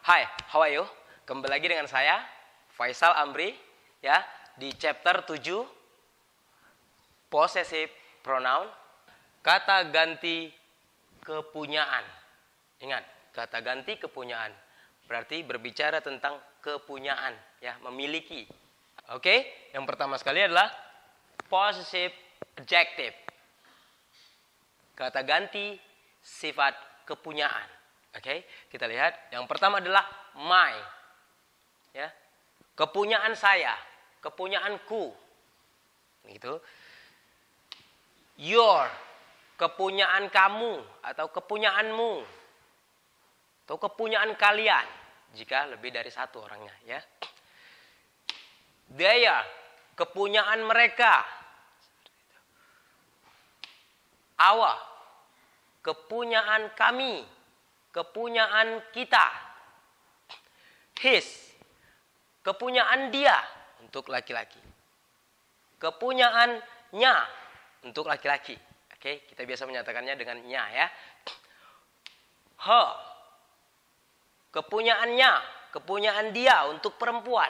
Hai, how are you? Kembali lagi dengan saya, Faisal Amri, ya, di chapter 7, possessive pronoun, kata ganti kepunyaan. Ingat, kata ganti kepunyaan berarti berbicara tentang kepunyaan, ya, memiliki. Oke, yang pertama sekali adalah possessive adjective. Kata ganti sifat kepunyaan. Oke, kita lihat. Yang pertama adalah my. Ya. Kepunyaan saya, kepunyaanku. Gitu. Your, kepunyaan kamu atau kepunyaanmu. Atau kepunyaan kalian jika lebih dari satu orangnya, ya. Their, kepunyaan mereka. Our, kepunyaan kami, kepunyaan kita. His, kepunyaan dia untuk laki-laki. Kepunyaannya untuk laki-laki. Oke, kita biasa menyatakannya dengan nya, ya. Her, kepunyaannya, kepunyaan dia untuk perempuan.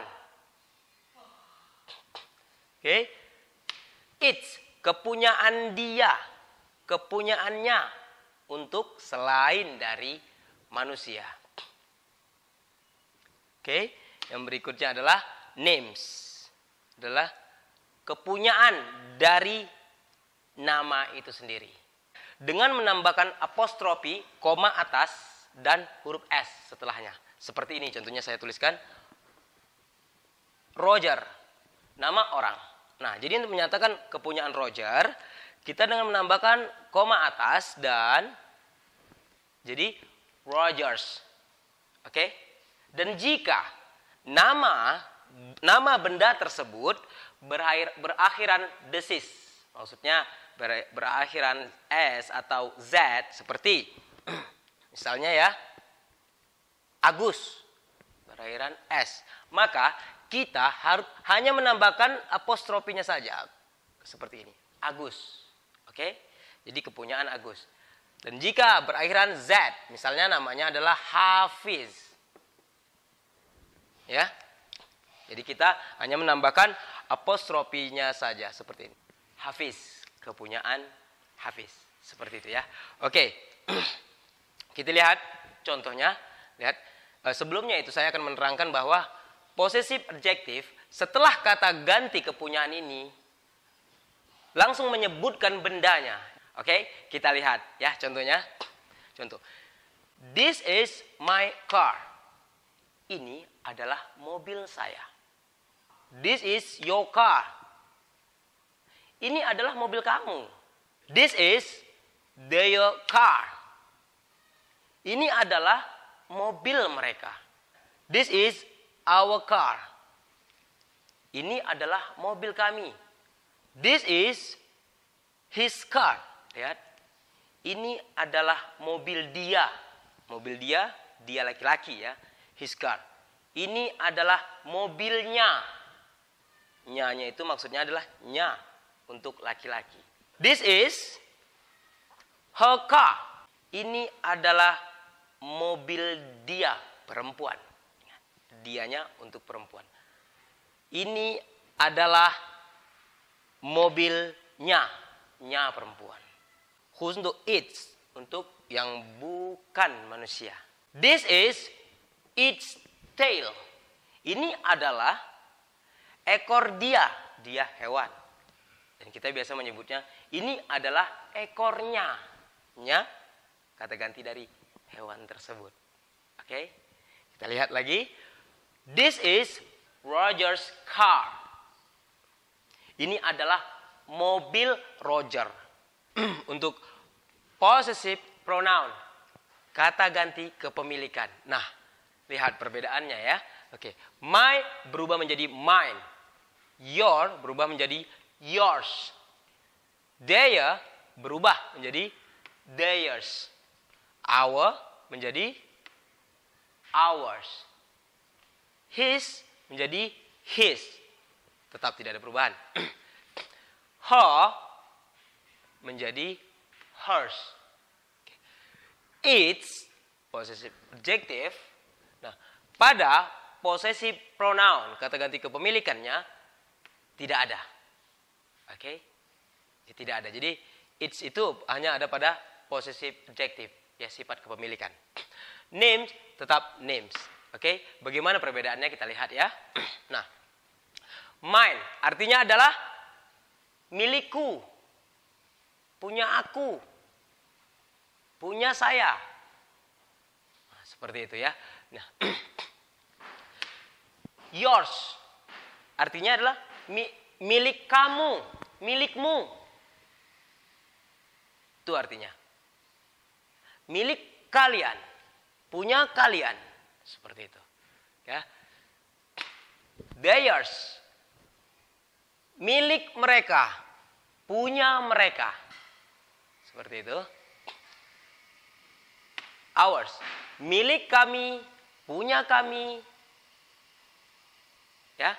Oke. It's, kepunyaan dia, kepunyaannya untuk selain dari manusia. Oke, yang berikutnya adalah names. Adalah kepunyaan dari nama itu sendiri. Dengan menambahkan apostrofi, koma atas, dan huruf S setelahnya. Seperti ini contohnya saya tuliskan. Roger, nama orang. Nah, jadi untuk menyatakan kepunyaan Roger, kita dengan menambahkan koma atas dan jadi Rogers. Oke? Dan jika nama benda tersebut berakhiran desis, maksudnya berakhiran S atau Z seperti misalnya, ya, Agus berakhiran S, maka kita harus hanya menambahkan apostrofinya saja seperti ini, Agus. Oke? Jadi kepunyaan Agus. Dan jika berakhiran Z, misalnya namanya adalah Hafiz. Ya. Jadi kita hanya menambahkan apostrofinya saja seperti ini. Hafiz, kepunyaan Hafiz. Seperti itu, ya. Oke. Kita lihat contohnya. Lihat, sebelumnya itu saya akan menerangkan bahwa possessive adjective setelah kata ganti kepunyaan ini langsung menyebutkan bendanya. Oke, kita lihat, ya, contohnya. Contoh. This is my car. Ini adalah mobil saya. This is your car. Ini adalah mobil kamu. This is their car. Ini adalah mobil mereka. This is our car. Ini adalah mobil kami. This is his car. Lihat. Ini adalah mobil dia. Mobil dia, dia laki-laki, ya. His car. Ini adalah mobilnya. Nya-nya itu maksudnya adalah nya untuk laki-laki. This is her car. Ini adalah mobil dia, perempuan. Dianya untuk perempuan. Ini adalah mobilnya, nya perempuan. Khusus untuk its, untuk yang bukan manusia. This is its tail. Ini adalah ekor dia, dia hewan. Dan kita biasa menyebutnya ini adalah ekornya, nya kata ganti dari hewan tersebut. Oke, kita lihat lagi. This is Roger's car. Ini adalah mobil Roger. Untuk possessive pronoun, kata ganti kepemilikan. Nah, lihat perbedaannya, ya. Oke, my berubah menjadi mine. Your berubah menjadi yours. Their berubah menjadi theirs. Our menjadi ours. His menjadi his. Tetap tidak ada perubahan. Her menjadi hers. Its, possessive adjective, Nah, pada possessive pronoun, kata ganti kepemilikannya, tidak ada. Oke? Tidak ada. Jadi, it's itu hanya ada pada possessive adjective, ya, sifat kepemilikan. Names tetap names. Oke? Bagaimana perbedaannya kita lihat ya. Nah, mine artinya adalah milikku, punya aku, punya saya. Nah, seperti itu ya. Nah, yours artinya adalah milik kamu, milikmu. Itu artinya. Milik kalian, punya kalian. Seperti itu. Ya. Theirs, milik mereka, punya mereka. Seperti itu. Ours, milik kami, punya kami. Ya.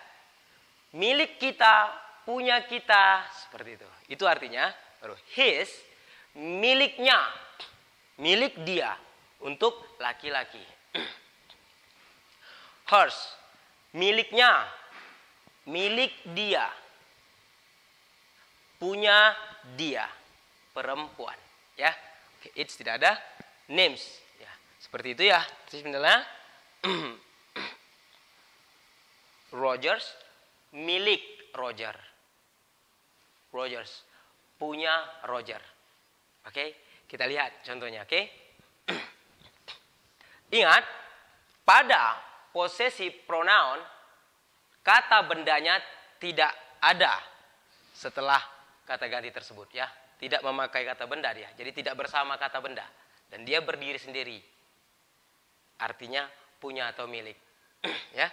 Milik kita, punya kita. Seperti itu. Itu artinya baru his, miliknya, milik dia untuk laki-laki. Hers, miliknya, milik dia, punya dia, perempuan, ya. It's tidak ada names, ya. Seperti itu ya. Sebenarnya Rogers, milik Roger. Rogers, punya Roger. Oke, kita lihat contohnya, oke. Ingat, pada possessive pronoun, kata bendanya tidak ada setelah kata ganti tersebut, ya. Tidak memakai kata benda dia. Jadi tidak bersama kata benda. Dan dia berdiri sendiri. Artinya punya atau milik. Ya.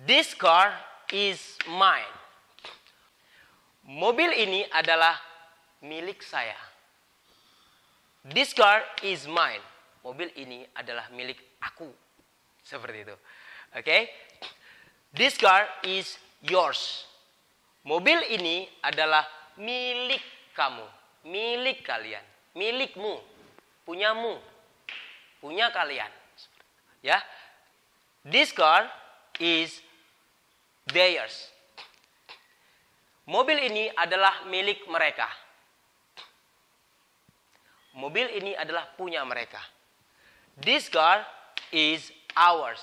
This car is mine. Mobil ini adalah milik saya. This car is mine. Mobil ini adalah milik aku. Seperti itu. Oke. This car is yours. Mobil ini adalah milik kamu, milik kalian, milikmu, punyamu, punya kalian. Ya. This car is theirs. Mobil ini adalah milik mereka. Mobil ini adalah punya mereka. This car is ours.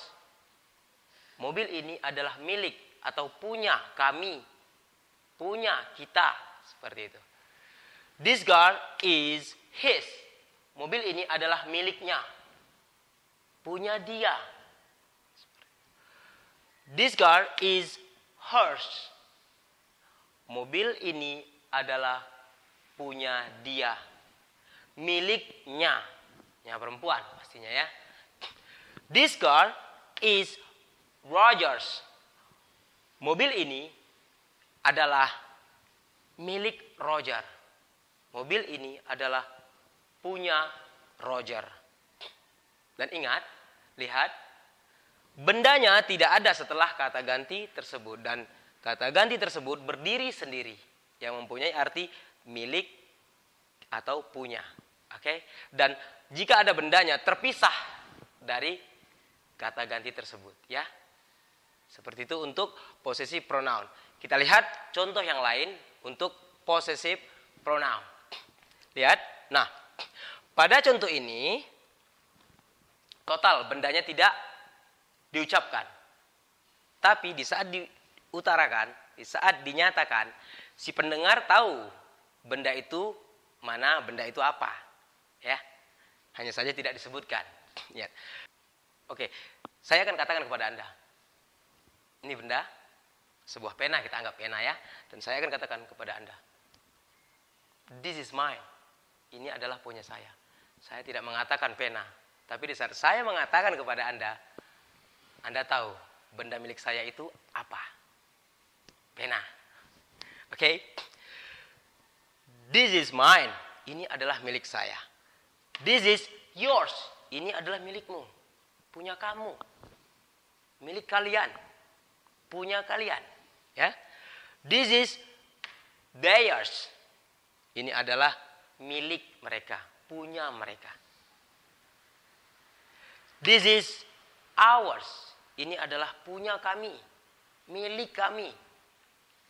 Mobil ini adalah milik atau punya kami, punya kita, seperti itu. This car is his. Mobil ini adalah miliknya, punya dia. This car is hers. Mobil ini adalah punya dia, miliknya, ya perempuan pastinya ya. This car is Rogers. Mobil ini adalah milik Roger. Mobil ini adalah punya Roger. Dan ingat, lihat, bendanya tidak ada setelah kata ganti tersebut. Dan kata ganti tersebut berdiri sendiri. Yang mempunyai arti milik atau punya. Oke? Dan jika ada bendanya terpisah dari kata ganti tersebut. Ya. Seperti itu untuk possessive pronoun. Kita lihat contoh yang lain untuk possessive pronoun. Lihat. Nah, pada contoh ini total bendanya tidak diucapkan. Tapi di saat diutarakan, di saat dinyatakan, si pendengar tahu benda itu mana, benda itu apa. Ya. Hanya saja tidak disebutkan. Ya. Oke, saya akan katakan kepada Anda. Ini benda, sebuah pena, kita anggap pena ya. Dan saya akan katakan kepada Anda. This is mine. Ini adalah punya saya. Saya tidak mengatakan pena. Tapi di saat saya mengatakan kepada Anda tahu benda milik saya itu apa? Pena. Oke? This is mine. Ini adalah milik saya. This is yours. Ini adalah milikmu. Punya kamu. Milik kalian. Punya kalian, ya. This is theirs. Ini adalah milik mereka, punya mereka. This is ours. Ini adalah punya kami. Milik kami.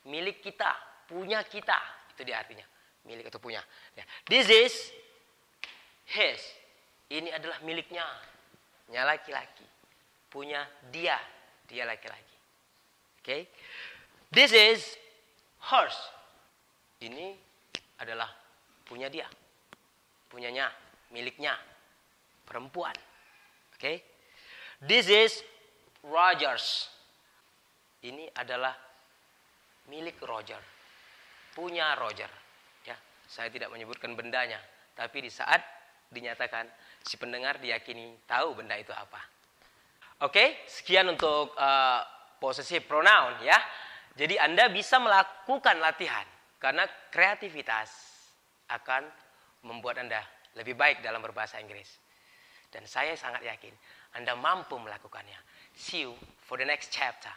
Milik kita. Punya kita. Itu dia artinya. Milik atau punya. This is his. Ini adalah miliknya. Nya laki-laki. Punya dia. Dia laki-laki. Okay. This is hers. Ini adalah punya dia. Punyanya. Miliknya. Perempuan. Okay. This is Roger's. Ini adalah milik Roger. Punya Roger. Ya, saya tidak menyebutkan bendanya. Tapi di saat dinyatakan, si pendengar diyakini tahu benda itu apa. Oke, sekian untuk possessive pronoun ya. Jadi Anda bisa melakukan latihan. Karena kreativitas akan membuat Anda lebih baik dalam berbahasa Inggris. Dan saya sangat yakin Anda mampu melakukannya. See you for the next chapter.